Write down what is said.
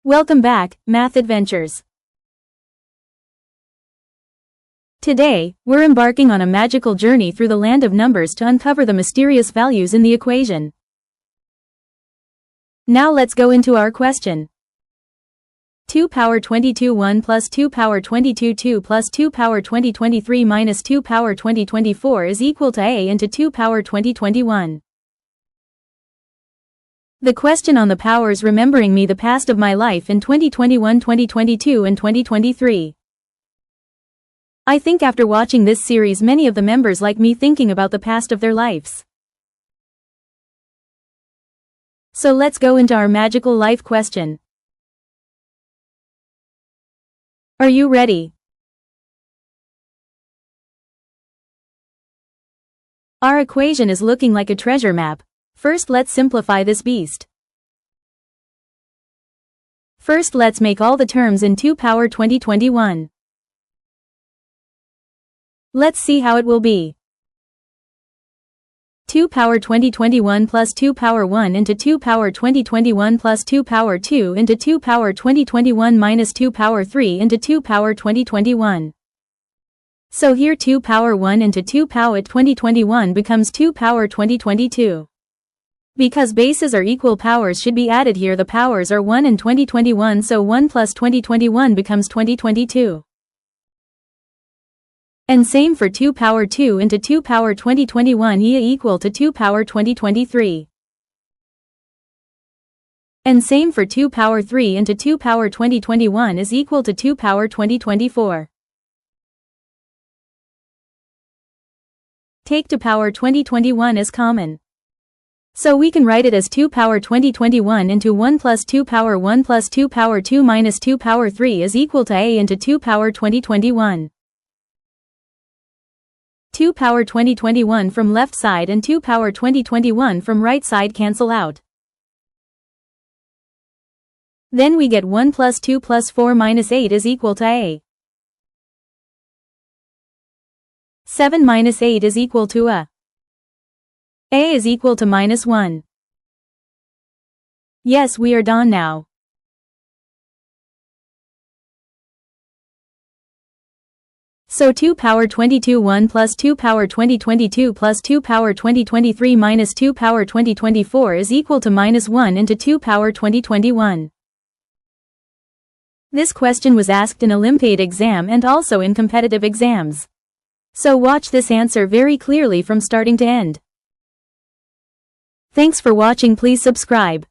Welcome back, Math Adventures. Today, we're embarking on a magical journey through the land of numbers to uncover the mysterious values in the equation. Now let's go into our question. 2 power 22 1 plus 2 power 22 2 plus 2 power 20 23 minus 2 power 20 24 is equal to a into 2 power 20 21. The question on the powers remembering me the past of my life in 2021, 2022 and 2023. I think after watching this series many of the members like me thinking about the past of their lives. So let's go into our magical life question. Are you ready? Our equation is looking like a treasure map. First let's simplify this beast. First let's make all the terms in 2 power 20 21. Let's see how it will be. 2 power 20 21 plus 2 power 1 into 2 power 20 21 plus 2 power 2 into 2 power 20 21 minus 2 power 3 into 2 power 20 21. So here 2 power 1 into 2 power 20 21 becomes 2 power 20 22. Because bases are equal, powers should be added here. The powers are 1 and 20 21, so 1 plus 20 21 becomes 20 22. And same for 2 power 2 into 2 power 20 21 equal to 2 power 20 23. And same for 2 power 3 into 2 power 20 21 is equal to 2 power 20 24. Take 2 power 20 21 as common. So we can write it as 2 power 20 21 into 1 plus 2 power 1 plus 2 power 2 minus 2 power 3 is equal to a into 2 power 20 21. 2 power 20 21 from left side and 2 power 20 21 from right side cancel out. Then we get 1 plus 2 plus 4 minus 8 is equal to a. 7 minus 8 is equal to a. A is equal to minus 1. Yes, we are done now. So 2 power 22 1 plus 2 power 20 22 plus 2 power 20 23 minus 2 power 20 24 is equal to minus 1 into 2 power 20 21. This question was asked in Olympiad exam and also in competitive exams. So watch this answer very clearly from starting to end. Thanks for watching. Please subscribe.